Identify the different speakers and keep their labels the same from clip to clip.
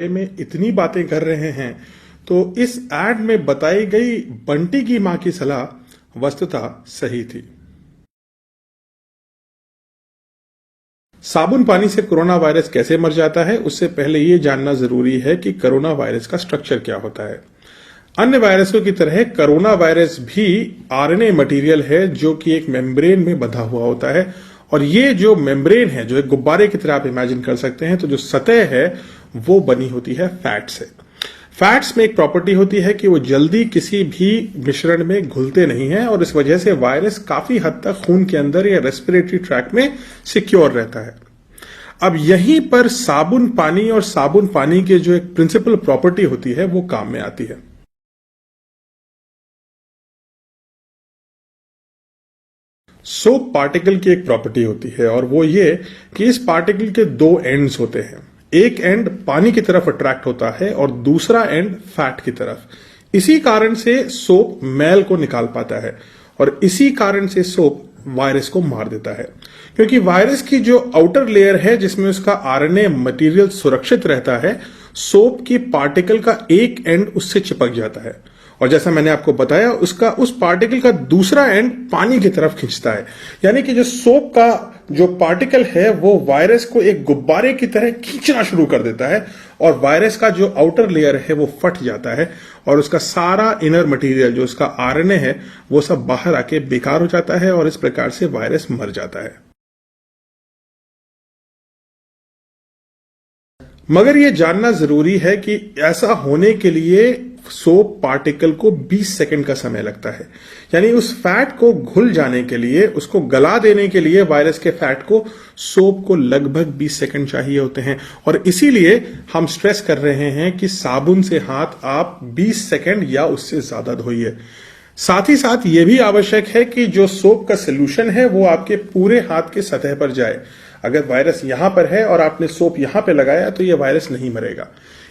Speaker 1: में इतनी बातें कर रहे हैं तो इस एड में बताई गई बंटी की मां की सलाह वस्तुतः सही थी। साबुन पानी से कोरोना वायरस कैसे मर जाता है, उससे पहले यह जानना जरूरी है कि कोरोना वायरस का स्ट्रक्चर क्या होता है। अन्य वायरसों की तरह कोरोना वायरस भी आरएनए मटेरियल है जो कि एक मेम्ब्रेन में बंधा हुआ होता है। और ये जो मेम्ब्रेन है, जो एक गुब्बारे की तरह आप इमेजिन कर सकते हैं, तो जो सतह है वो बनी होती है फैट से। फैट्स में एक प्रॉपर्टी होती है कि वो जल्दी किसी भी मिश्रण में घुलते नहीं हैं और इस वजह से वायरस काफी हद तक खून के अंदर या रेस्पिरेटरी ट्रैक्ट में सिक्योर रहता है। अब यहीं पर साबुन पानी और साबुन पानी के जो एक प्रिंसिपल प्रॉपर्टी होती है वो काम में आती है। सोप पार्टिकल की एक प्रॉपर्टी होती है और वो ये कि इस पार्टिकल के दो एंड्स होते हैं। एक एंड पानी की तरफ अट्रैक्ट होता है और दूसरा एंड फैट की तरफ। इसी कारण से सोप मैल को निकाल पाता है और इसी कारण से सोप वायरस को मार देता है, क्योंकि वायरस की जो आउटर लेयर है जिसमें उसका आरएनए मटेरियल सुरक्षित रहता है, सोप की पार्टिकल का एक एंड उससे चिपक जाता है और जैसा मैंने आपको बताया उसका उस पार्टिकल का दूसरा एंड पानी की तरफ खींचता है। यानी कि जो सोप का जो पार्टिकल है वो वायरस को एक गुब्बारे की तरह खींचना शुरू कर देता है और वायरस का जो आउटर लेयर है वो फट जाता है और उसका सारा इनर मटेरियल जो उसका आरएनए है वो सब बाहर आके बेकार हो जाता है और इस प्रकार से वायरस मर जाता है। मगर यह जानना जरूरी है कि ऐसा होने के लिए सोप पार्टिकल को 20 सेकंड का समय लगता है। यानी उस फैट को घुल जाने के लिए, उसको गला देने के लिए वायरस के फैट को सोप को लगभग 20 सेकंड चाहिए होते हैं और इसीलिए हम स्ट्रेस कर रहे हैं कि साबुन से हाथ आप 20 सेकंड या उससे ज्यादा धोइए। साथ ही साथ यह भी आवश्यक है कि जो सोप का सोल्यूशन है वो आपके पूरे हाथ के सतह पर जाए। अगर वायरस यहां पर है और आपने सोप यहां पे लगाया तो यह वायरस नहीं मरेगा।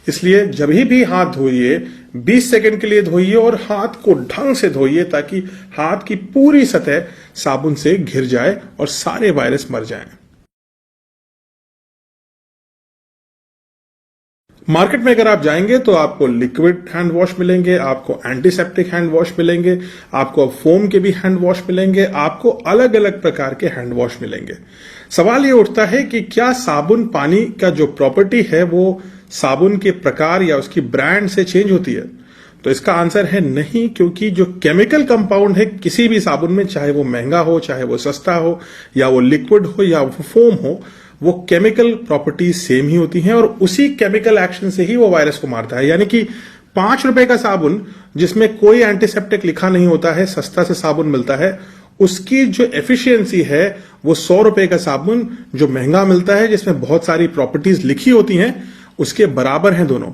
Speaker 1: इसलिए जब भी हाथ धोइए 20 सेकंड के लिए धोइए और हाथ को ढंग से धोइए ताकि हाथ की पूरी सतह साबुन से घिर जाए और सारे वायरस मर जाएं। मार्केट में अगर आप जाएंगे तो आपको लिक्विड हैंड वॉश मिलेंगे, आपको एंटीसेप्टिक हैंड वॉश मिलेंगे, आपको फोम के भी हैंड वॉश मिलेंगे, आपको अलग अलग प्रकार के हैंड वॉश मिलेंगे। सवाल ये उठता है कि क्या साबुन पानी का जो प्रॉपर्टी है वो साबुन के प्रकार या उसकी ब्रांड से चेंज होती है? तो इसका आंसर है नहीं, क्योंकि जो केमिकल कंपाउंड है किसी भी साबुन में, चाहे वो महंगा हो, चाहे वो सस्ता हो, या वो लिक्विड हो या वो फोम हो, वो केमिकल प्रॉपर्टीज सेम ही होती हैं और उसी केमिकल एक्शन से ही वो वायरस को मारता है। यानी कि 5 रुपए का साबुन जिसमें कोई एंटीसेप्टिक लिखा नहीं होता है, सस्ता से साबुन मिलता है, उसकी जो एफिशिएंसी है वो 100 रुपए का साबुन जो महंगा मिलता है जिसमें बहुत सारी प्रॉपर्टीज लिखी होती हैं उसके बराबर हैं दोनों।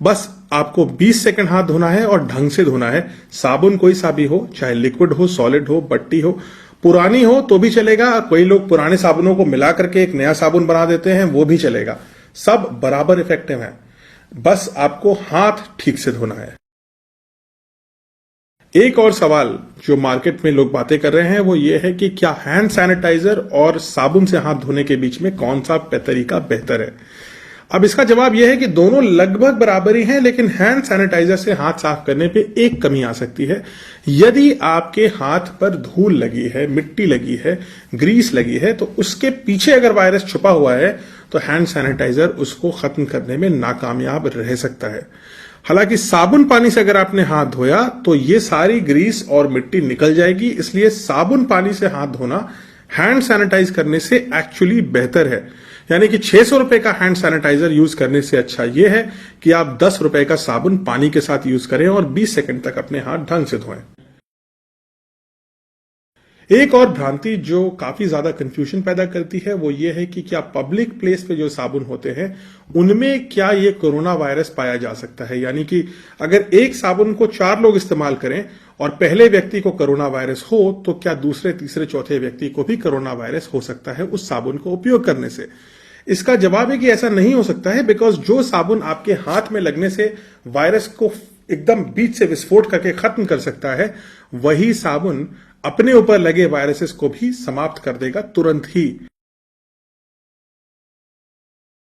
Speaker 1: बस आपको 20 सेकंड हाथ धोना है और ढंग से धोना है। साबुन कोई सा भी हो, चाहे लिक्विड हो, सॉलिड हो, बट्टी हो, पुरानी हो तो भी चलेगा। कोई लोग पुराने साबुनों को मिला करके एक नया साबुन बना देते हैं, वो भी चलेगा। सब बराबर इफेक्टिव है, बस आपको हाथ ठीक से धोना है। एक और सवाल जो मार्केट में लोग बातें कर रहे हैं वो ये है कि क्या हैंड सैनिटाइजर और साबुन से हाथ धोने के बीच में कौन सा तरीका बेहतर है? अब इसका जवाब यह है कि दोनों लगभग बराबर ही हैं, लेकिन हैंड सैनिटाइजर से हाथ साफ करने पे एक कमी आ सकती है। यदि आपके हाथ पर धूल लगी है, मिट्टी लगी है, ग्रीस लगी है, तो उसके पीछे अगर वायरस छुपा हुआ है तो हैंड सैनिटाइजर उसको खत्म करने में नाकामयाब रह सकता है। हालांकि साबुन पानी से अगर आपने हाथ धोया तो ये सारी ग्रीस और मिट्टी निकल जाएगी, इसलिए साबुन पानी से हाथ धोना हैंड सैनिटाइज करने से एक्चुअली बेहतर है। यानी कि 600 रुपए का हैंड सैनिटाइजर यूज करने से अच्छा यह है कि आप 10 रुपए का साबुन पानी के साथ यूज करें और 20 सेकंड तक अपने हाथ ढंग से धोएं। एक और भ्रांति जो काफी ज्यादा कंफ्यूजन पैदा करती है वो ये है कि क्या पब्लिक प्लेस पे जो साबुन होते हैं उनमें क्या ये कोरोना वायरस पाया जा सकता है? यानी कि अगर एक साबुन को 4 लोग इस्तेमाल करें और पहले व्यक्ति को कोरोना वायरस हो तो क्या दूसरे, तीसरे, चौथे व्यक्ति को भी कोरोना वायरस हो सकता है उस साबुन को उपयोग करने से? इसका जवाब है कि ऐसा नहीं हो सकता है, बिकॉज जो साबुन आपके हाथ में लगने से वायरस को एकदम बीच से विस्फोट करके खत्म कर सकता है, वही साबुन अपने ऊपर लगे वायरसेस को भी समाप्त कर देगा तुरंत ही।